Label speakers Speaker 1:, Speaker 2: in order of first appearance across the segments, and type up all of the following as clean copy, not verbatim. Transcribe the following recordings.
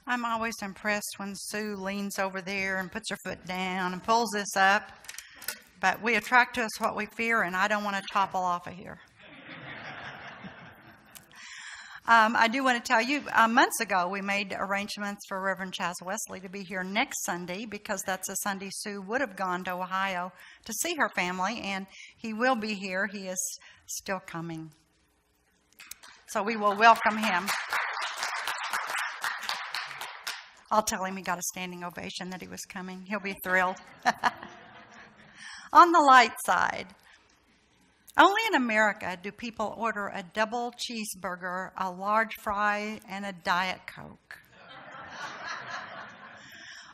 Speaker 1: I'm always impressed when Sue leans over there and puts her foot down and pulls this up. But we attract to us what we fear, and I don't want to topple off of here. I do want to tell you, months ago we made arrangements for Reverend Chaz Wesley to be here next Sunday because that's a Sunday Sue would have gone to Ohio to see her family, and he will be here. He is still coming. So we will welcome him. I'll tell him he got a standing ovation that he was coming. He'll be thrilled. On the light side, only in America do people order a double cheeseburger, a large fry, and a Diet Coke.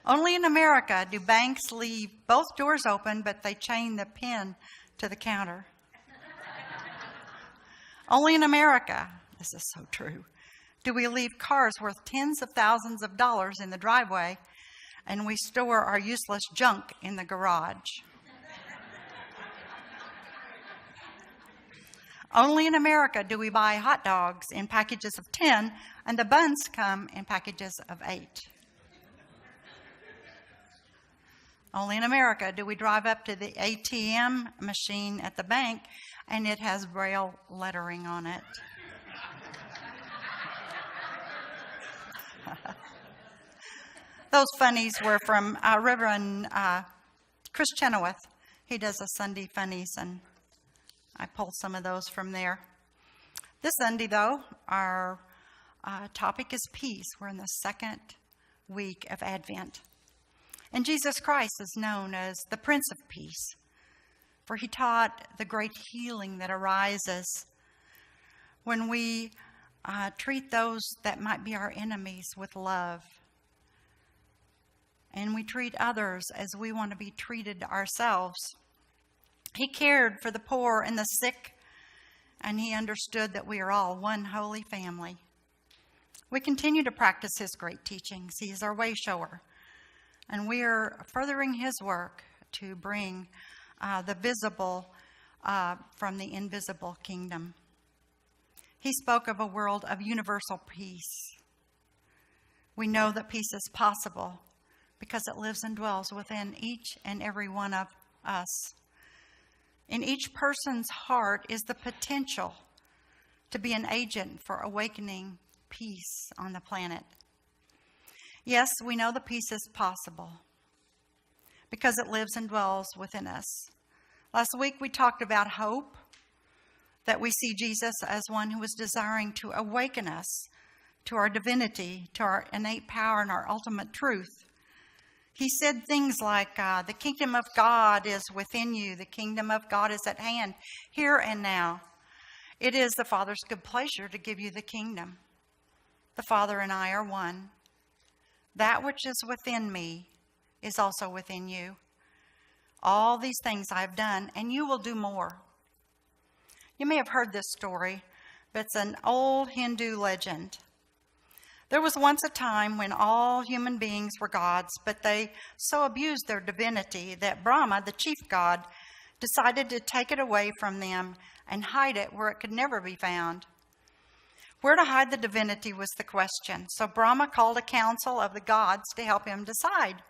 Speaker 1: Only in America do banks leave both doors open, but they chain the pin to the counter. Only in America, this is so true, do we leave cars worth tens of thousands of dollars in the driveway, and we store our useless junk in the garage. Only in America do we buy hot dogs in packages of 10, and the buns come in packages of 8. Only in America do we drive up to the ATM machine at the bank, and it has Braille lettering on it. Those funnies were from Reverend Chris Chenoweth. He does a Sunday funnies, and I pulled some of those from there. This Sunday, though, our topic is peace. We're in the second week of Advent. And Jesus Christ is known as the Prince of Peace, for he taught the great healing that arises when we treat those that might be our enemies with love. And we treat others as we want to be treated ourselves. He cared for the poor and the sick, and he understood that we are all one holy family. We continue to practice his great teachings. He is our way shower, and we are furthering his work to bring the visible from the invisible kingdom. He spoke of a world of universal peace. We know that peace is possible because it lives and dwells within each and every one of us. In each person's heart is the potential to be an agent for awakening peace on the planet. Yes, we know the peace is possible because it lives and dwells within us. Last week we talked about hope, that we see Jesus as one who is desiring to awaken us to our divinity, to our innate power and our ultimate truth. He said things like, the kingdom of God is within you. The kingdom of God is at hand, here and now. It is the Father's good pleasure to give you the kingdom. The Father and I are one. That which is within me is also within you. All these things I have done, and you will do more. You may have heard this story, but it's an old Hindu legend. There was once a time when all human beings were gods, but they so abused their divinity that Brahma, the chief god, decided to take it away from them and hide it where it could never be found. Where to hide the divinity was the question. So Brahma called a council of the gods to help him decide.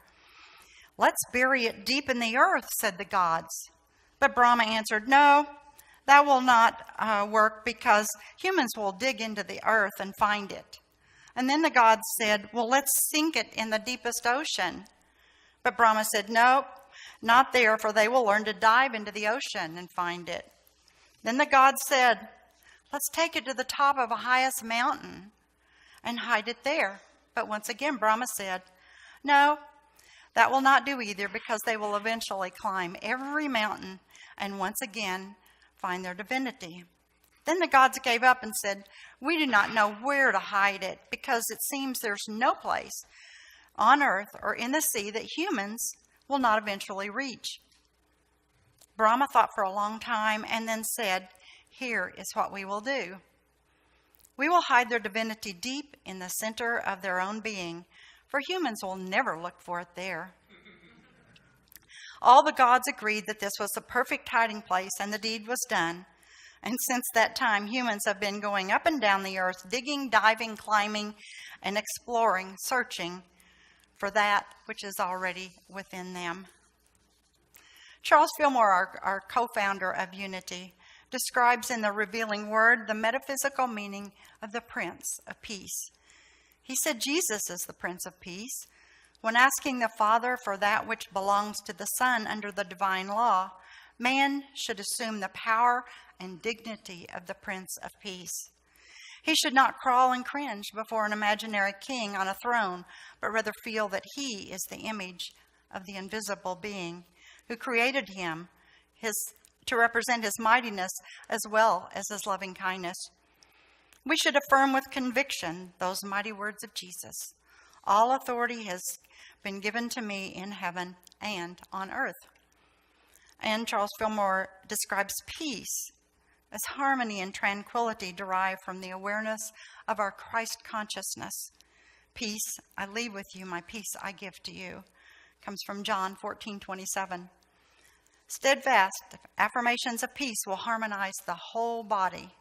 Speaker 1: "Let's bury it deep in the earth," said the gods. But Brahma answered, "No, that will not work because humans will dig into the earth and find it." And then the gods said, "Well, let's sink it in the deepest ocean." But Brahma said, "No, not there, for they will learn to dive into the ocean and find it." Then the gods said, "Let's take it to the top of a highest mountain and hide it there." But once again, Brahma said, "No, that will not do either, because they will eventually climb every mountain and once again find their divinity." Then the gods gave up and said, "We do not know where to hide it, because it seems there's no place on earth or in the sea that humans will not eventually reach." Brahma thought for a long time and then said, "Here is what we will do. We will hide their divinity deep in the center of their own being, for humans will never look for it there." All the gods agreed that this was the perfect hiding place, and the deed was done. And since that time, humans have been going up and down the earth, digging, diving, climbing, and exploring, searching for that which is already within them. Charles Fillmore, our co-founder of Unity, describes in The Revealing Word the metaphysical meaning of the Prince of Peace. He said Jesus is the Prince of Peace. When asking the Father for that which belongs to the Son under the divine law, man should assume the power and dignity of the Prince of Peace. He should not crawl and cringe before an imaginary king on a throne, but rather feel that he is the image of the invisible being who created him to represent his mightiness as well as his loving kindness. We should affirm with conviction those mighty words of Jesus. All authority has been given to me in heaven and on earth. And Charles Fillmore describes peace as harmony and tranquility derived from the awareness of our Christ consciousness. Peace I leave with you, my peace I give to you, comes from John 14:27. Steadfast affirmations of peace will harmonize the whole body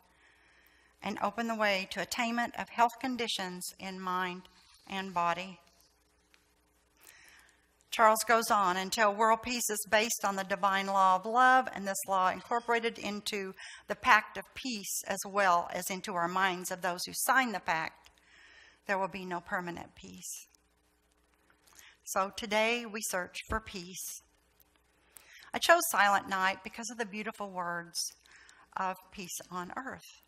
Speaker 1: and open the way to attainment of health conditions in mind and body. Charles goes on, until world peace is based on the divine law of love, and this law incorporated into the pact of peace as well as into our minds of those who sign the pact, there will be no permanent peace. So today we search for peace. I chose Silent Night because of the beautiful words of Peace on Earth.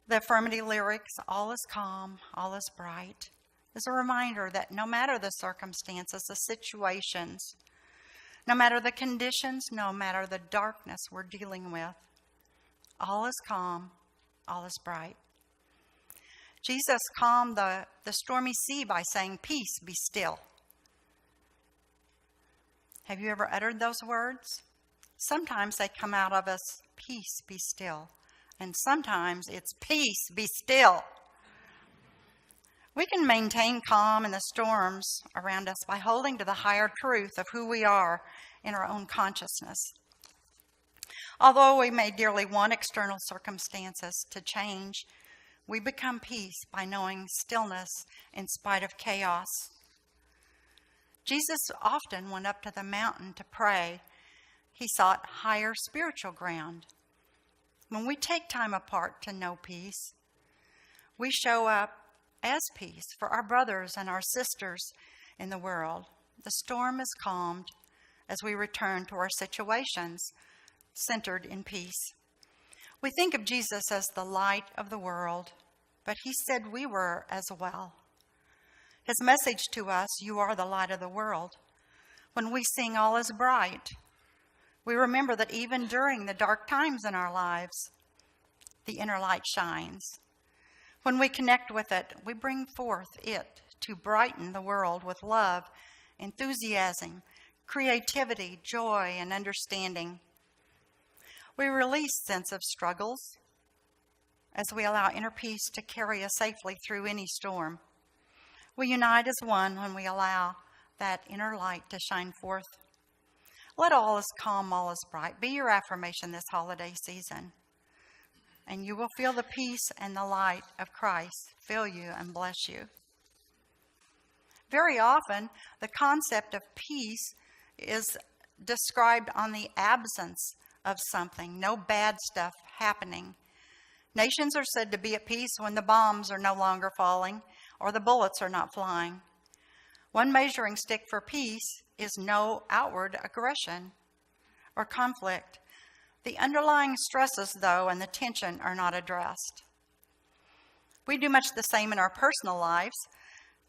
Speaker 1: The affirmative lyrics, all is calm, all is bright, is a reminder that no matter the circumstances, the situations, no matter the conditions, no matter the darkness we're dealing with, all is calm, all is bright. Jesus calmed the stormy sea by saying, "Peace, be still." Have you ever uttered those words? Sometimes they come out of us, "Peace, be still." And sometimes it's, "Peace, be still." We can maintain calm in the storms around us by holding to the higher truth of who we are in our own consciousness. Although we may dearly want external circumstances to change, we become peace by knowing stillness in spite of chaos. Jesus often went up to the mountain to pray. He sought higher spiritual ground. When we take time apart to know peace, we show up as peace for our brothers and our sisters in the world. The storm is calmed as we return to our situations centered in peace. We think of Jesus as the light of the world, but he said we were as well. His message to us, "You are the light of the world." When we sing "All is bright," we remember that even during the dark times in our lives, the inner light shines. When we connect with it, we bring forth it to brighten the world with love, enthusiasm, creativity, joy, and understanding. We release sense of struggles as we allow inner peace to carry us safely through any storm. We unite as one when we allow that inner light to shine forth. Let all is calm, all is bright be your affirmation this holiday season, and you will feel the peace and the light of Christ fill you and bless you. Very often, the concept of peace is described on the absence of something, no bad stuff happening. Nations are said to be at peace when the bombs are no longer falling or the bullets are not flying. One measuring stick for peace is no outward aggression or conflict. The underlying stresses, though, and the tension are not addressed. We do much the same in our personal lives.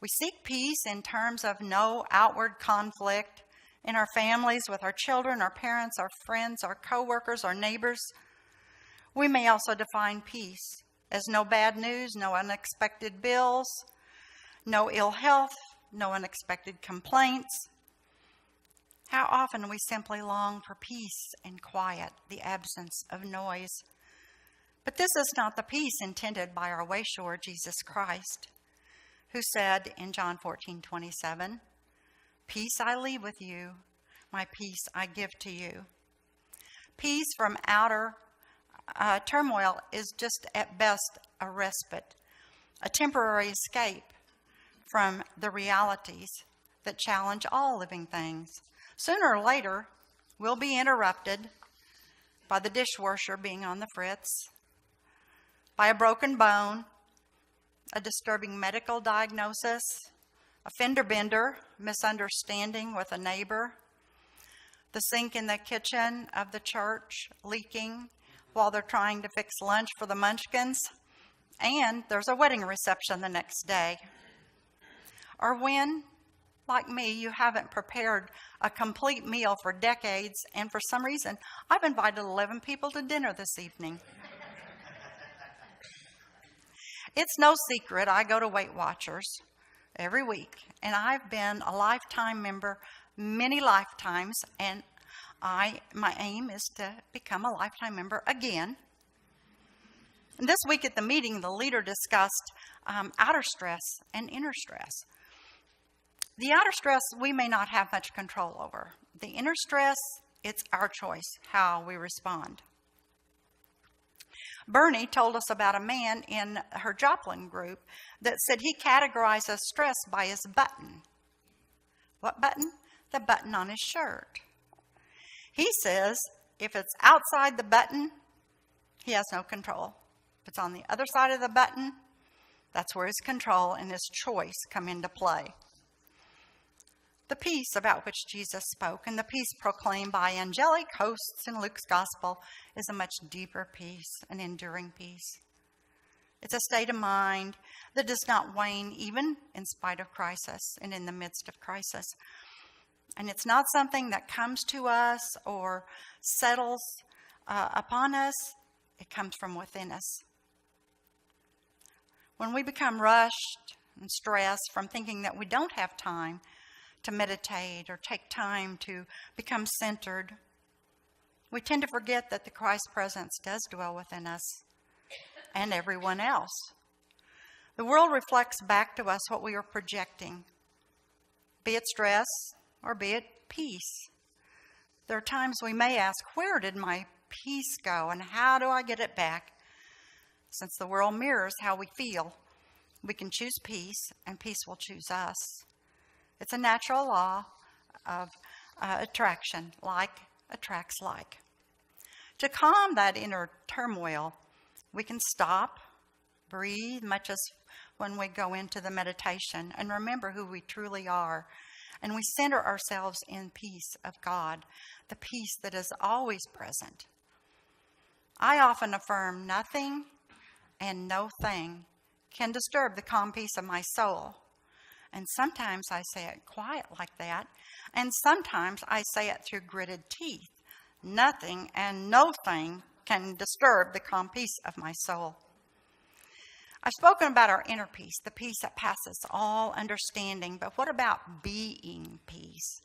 Speaker 1: We seek peace in terms of no outward conflict in our families, with our children, our parents, our friends, our co-workers, our neighbors. We may also define peace as no bad news, no unexpected bills, no ill health, no unexpected complaints. How often we simply long for peace and quiet, the absence of noise. But this is not the peace intended by our wayshore, Jesus Christ, who said in John 14:27, "Peace I leave with you, my peace I give to you." Peace from outer turmoil is just at best a respite. a temporary escape from the realities that challenge all living things. Sooner or later, we'll be interrupted by the dishwasher being on the fritz, by a broken bone, a disturbing medical diagnosis, a fender bender, misunderstanding with a neighbor, the sink in the kitchen of the church leaking while they're trying to fix lunch for the munchkins, and there's a wedding reception the next day. Or when, like me, you haven't prepared a complete meal for decades, and for some reason, I've invited 11 people to dinner this evening. It's no secret I go to Weight Watchers every week, and I've been a lifetime member many lifetimes, and my aim is to become a lifetime member again. And this week at the meeting, the leader discussed outer stress and inner stress. The outer stress we may not have much control over. The inner stress, it's our choice how we respond. Bernie told us about a man in her Joplin group that said he categorizes stress by his button. What button? The button on his shirt. He says if it's outside the button, he has no control. If it's on the other side of the button, that's where his control and his choice come into play. The peace about which Jesus spoke and the peace proclaimed by angelic hosts in Luke's gospel is a much deeper peace, an enduring peace. It's a state of mind that does not wane even in spite of crisis and in the midst of crisis. And it's not something that comes to us or settles upon us. It comes from within us. When we become rushed and stressed from thinking that we don't have time to meditate or take time to become centered, we tend to forget that the Christ presence does dwell within us and everyone else. The world reflects back to us what we are projecting, be it stress or be it peace. There are times we may ask, where did my peace go and how do I get it back? Since the world mirrors how we feel, we can choose peace and peace will choose us. It's a natural law of attraction. Like attracts like. To calm that inner turmoil, we can stop, breathe, much as when we go into the meditation, and remember who we truly are. And we center ourselves in peace of God, the peace that is always present. I often affirm nothing and no thing can disturb the calm peace of my soul. And sometimes I say it quiet like that, and sometimes I say it through gritted teeth. Nothing and no thing can disturb the calm peace of my soul. I've spoken about our inner peace, the peace that passes all understanding, but what about being peace?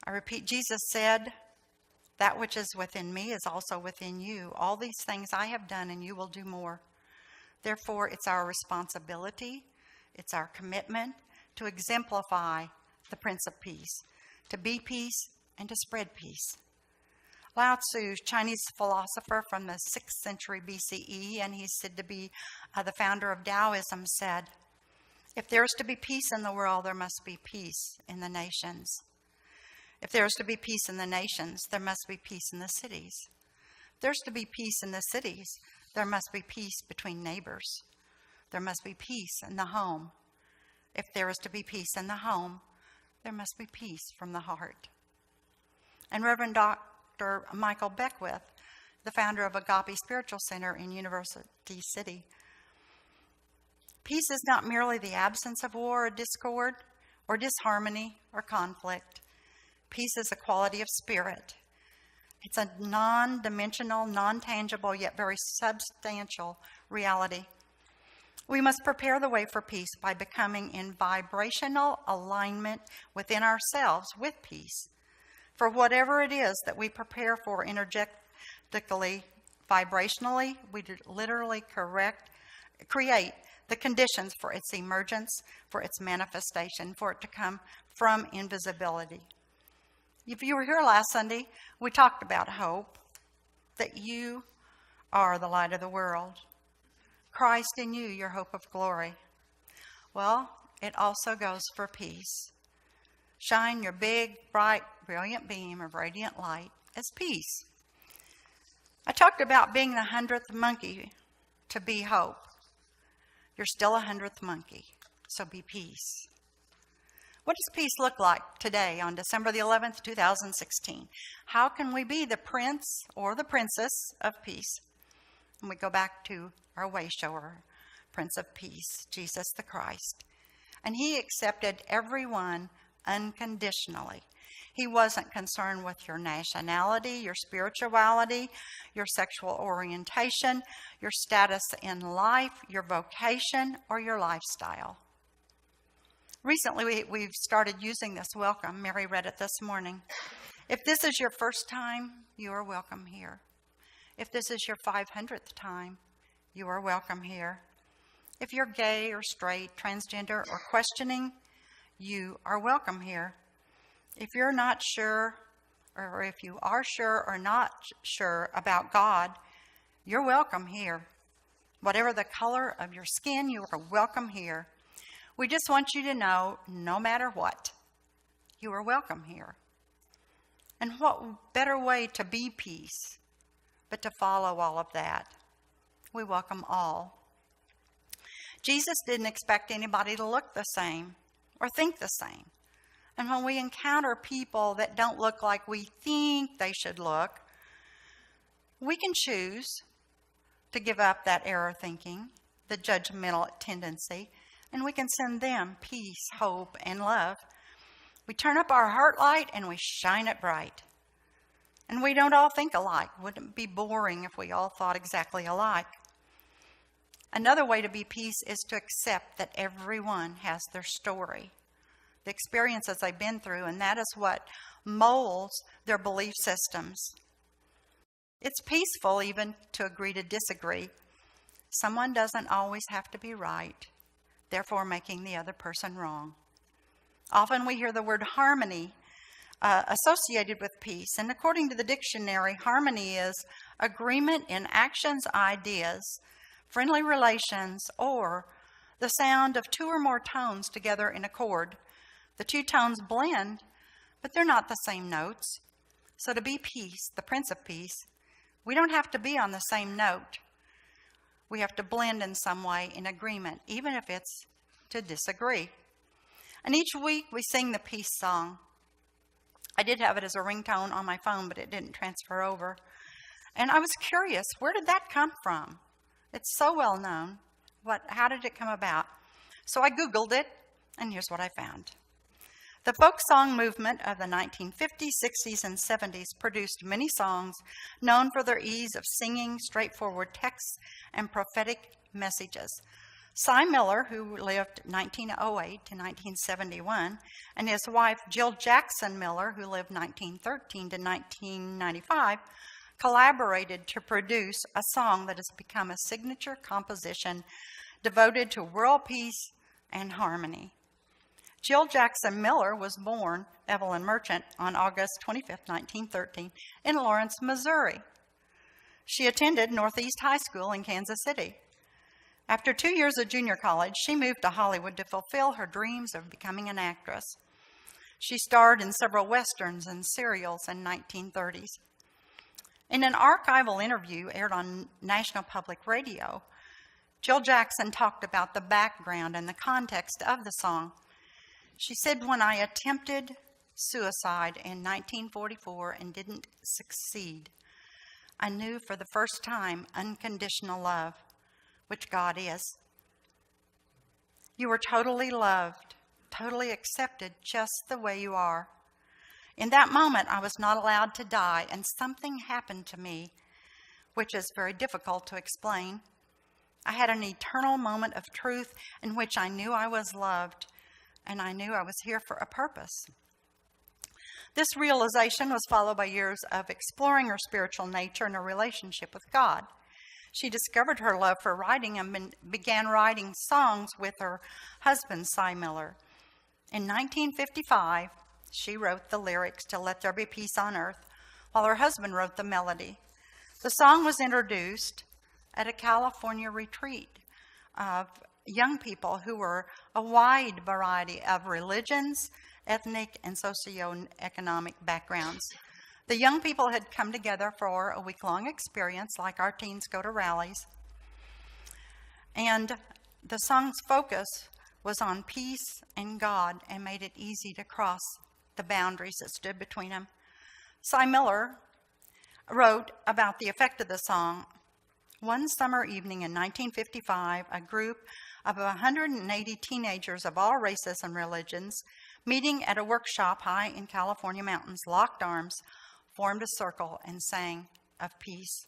Speaker 1: I repeat, Jesus said, that which is within me is also within you. All these things I have done and you will do more. Therefore, it's our responsibility, it's our commitment to exemplify the Prince of Peace, to be peace and to spread peace. Lao Tzu, Chinese philosopher from the 6th century BCE, and he's said to be the founder of Taoism, said, if there is to be peace in the world, there must be peace in the nations. If there is to be peace in the nations, there must be peace in the cities. If there's to be peace in the cities, there must be peace between neighbors. There must be peace in the home. If there is to be peace in the home, there must be peace from the heart. And Reverend Dr. Michael Beckwith, the founder of Agape Spiritual Center in University City, peace is not merely the absence of war or discord or disharmony or conflict. Peace is a quality of spirit. It's a non-dimensional, non-tangible, yet very substantial reality. We must prepare the way for peace by becoming in vibrational alignment within ourselves with peace. For whatever it is that we prepare for energetically, vibrationally, we literally create the conditions for its emergence, for its manifestation, for it to come from invisibility. If you were here last Sunday, we talked about hope, that you are the light of the world. Christ in you, your hope of glory. Well, it also goes for peace. Shine your big, bright, brilliant beam of radiant light as peace. I talked about being the 100th monkey to be hope. You're still a 100th monkey, so be peace. What does peace look like today on December the 11th, 2016? How can we be the prince or the princess of peace? And we go back to our way shower, Prince of Peace, Jesus the Christ. And he accepted everyone unconditionally. He wasn't concerned with your nationality, your spirituality, your sexual orientation, your status in life, your vocation, or your lifestyle. Recently, we've started using this welcome. Mary read it this morning. If this is your first time, you are welcome here. If this is your 500th time, you are welcome here. If you're gay or straight, transgender, or questioning, you are welcome here. If you're not sure, or if you are sure or not sure about God, you're welcome here. Whatever the color of your skin, you are welcome here. We just want you to know, no matter what, you are welcome here. And what better way to be peace but to follow all of that? We welcome all. Jesus didn't expect anybody to look the same or think the same. And when we encounter people that don't look like we think they should look, we can choose to give up that error thinking, the judgmental tendency, and we can send them peace, hope, and love. We turn up our heart light and we shine it bright. And we don't all think alike. Wouldn't it be boring if we all thought exactly alike? Another way to be peace is to accept that everyone has their story, the experiences they've been through, and that is what molds their belief systems. It's peaceful even to agree to disagree. Someone doesn't always have to be right, therefore making the other person wrong. Often we hear the word harmony associated with peace, and according to the dictionary, harmony is agreement in actions, ideas, friendly relations, or the sound of two or more tones together in a chord. The two tones blend, but they're not the same notes. So to be peace, the Prince of Peace, we don't have to be on the same note. We have to blend in some way in agreement, even if it's to disagree. And each week we sing the peace song. I did have it as a ringtone on my phone, but it didn't transfer over. And I was curious, where did that come from? It's so well known. How did it come about? So I Googled it, and here's what I found. The folk song movement of the 1950s, 60s, and 70s produced many songs known for their ease of singing, straightforward texts, and prophetic messages. Cy Miller, who lived 1908 to 1971, and his wife Jill Jackson Miller, who lived 1913 to 1995, collaborated to produce a song that has become a signature composition devoted to world peace and harmony. Jill Jackson Miller was born, Evelyn Merchant, on August 25, 1913, in Lawrence, Missouri. She attended Northeast High School in Kansas City. After 2 years of junior college, she moved to Hollywood to fulfill her dreams of becoming an actress. She starred in several westerns and serials in the 1930s. In an archival interview aired on National Public Radio, Jill Jackson talked about the background and the context of the song. She said, "When I attempted suicide in 1944 and didn't succeed, I knew for the first time unconditional love, which God is. You were totally loved, totally accepted just the way you are. In that moment, I was not allowed to die, and something happened to me, which is very difficult to explain. I had an eternal moment of truth in which I knew I was loved, and I knew I was here for a purpose." This realization was followed by years of exploring her spiritual nature and her relationship with God. She discovered her love for writing and began writing songs with her husband, Cy Miller. In 1955, she wrote the lyrics to "Let There Be Peace on Earth," while her husband wrote the melody. The song was introduced at a California retreat of young people who were a wide variety of religions, ethnic, and socioeconomic backgrounds. The young people had come together for a week-long experience, like our teens go to rallies. And the song's focus was on peace and God and made it easy to cross the boundaries that stood between them. Cy Miller wrote about the effect of the song. One summer evening in 1955, a group of 180 teenagers of all races and religions, meeting at a workshop high in California mountains, locked arms, formed a circle, and sang of peace.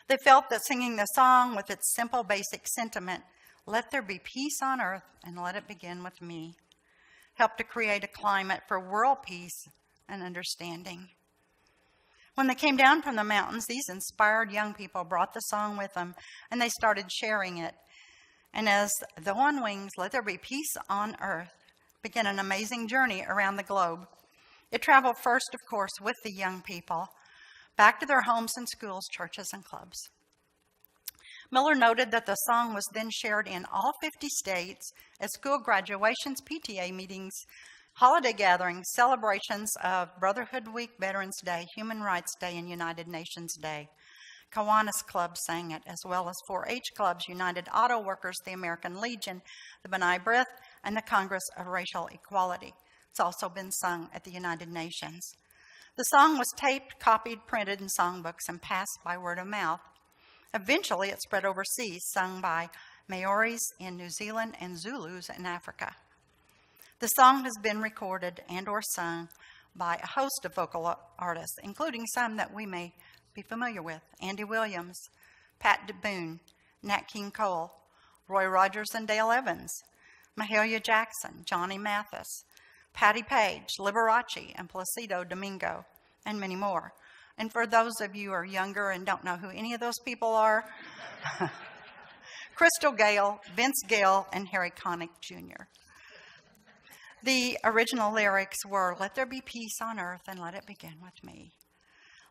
Speaker 1: They felt that singing the song with its simple, basic sentiment, "Let there be peace on earth and let it begin with me," helped to create a climate for world peace and understanding. When they came down from the mountains, these inspired young people brought the song with them, and they started sharing it. And as though on wings, "Let there be peace on earth," began an amazing journey around the globe. It traveled first, of course, with the young people, back to their homes and schools, churches, and clubs. Miller noted that the song was then shared in all 50 states at school graduations, PTA meetings, holiday gatherings, celebrations of Brotherhood Week, Veterans Day, Human Rights Day, and United Nations Day. Kiwanis Club sang it, as well as 4-H clubs, United Auto Workers, the American Legion, the B'nai B'rith, and the Congress of Racial Equality. It's also been sung at the United Nations. The song was taped, copied, printed in songbooks, and passed by word of mouth. Eventually, it spread overseas, sung by Maoris in New Zealand and Zulus in Africa. The song has been recorded and or sung by a host of vocal artists, including some that we may be familiar with: Andy Williams, Pat DeBoone, Nat King Cole, Roy Rogers and Dale Evans, Mahalia Jackson, Johnny Mathis, Patti Page, Liberace, and Placido Domingo, and many more. And for those of you who are younger and don't know who any of those people are, Crystal Gale, Vince Gill, and Harry Connick Jr. The original lyrics were, "Let there be peace on earth and let it begin with me.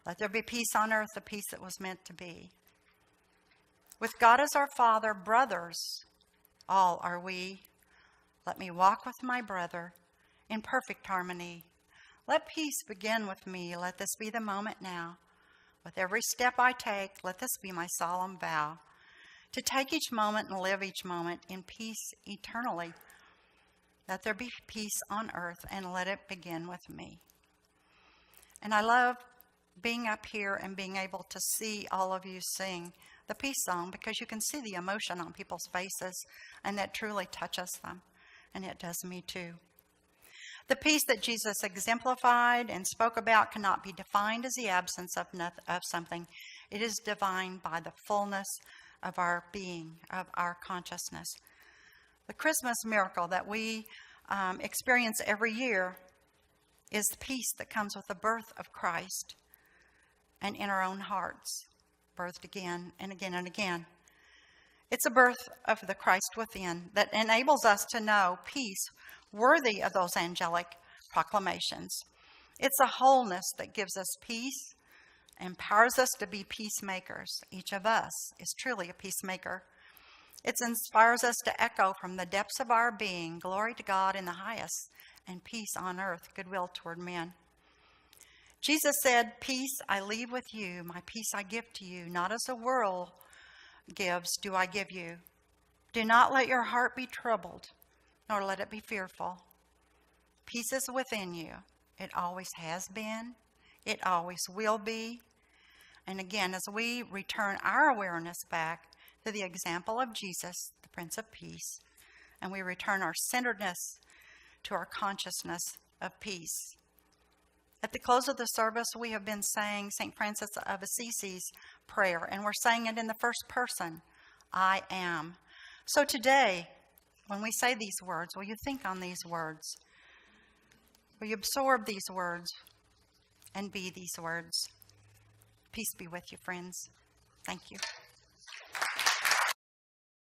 Speaker 1: Let there be peace on earth, the peace that was meant to be. With God as our Father, brothers, all are we. Let me walk with my brother in perfect harmony. Let peace begin with me. Let this be the moment now. With every step I take, let this be my solemn vow, to take each moment and live each moment in peace eternally. Let there be peace on earth and let it begin with me." And I love being up here and being able to see all of you sing the peace song, because you can see the emotion on people's faces, and that truly touches them, and it does me too. The peace that Jesus exemplified and spoke about cannot be defined as the absence of something. It is defined by the fullness of our being, of our consciousness. The Christmas miracle that we experience every year is the peace that comes with the birth of Christ, and in our own hearts, birthed again and again and again. It's a birth of the Christ within that enables us to know peace worthy of those angelic proclamations. It's a wholeness that gives us peace, empowers us to be peacemakers. Each of us is truly a peacemaker. It inspires us to echo from the depths of our being, "Glory to God in the highest, and peace on earth, goodwill toward men." Jesus said, "Peace I leave with you, my peace I give to you, not as the world gives do I give you. Do not let your heart be troubled, nor let it be fearful. Peace is within you. It always has been. It always will be." And again, as we return our awareness back to the example of Jesus, the Prince of Peace, and we return our centeredness to our consciousness of peace. At the close of the service, we have been saying St. Francis of Assisi's prayer, and we're saying it in the first person, "I am." So today, when we say these words, will you think on these words? Will you absorb these words and be these words? Peace be with you, friends. Thank you.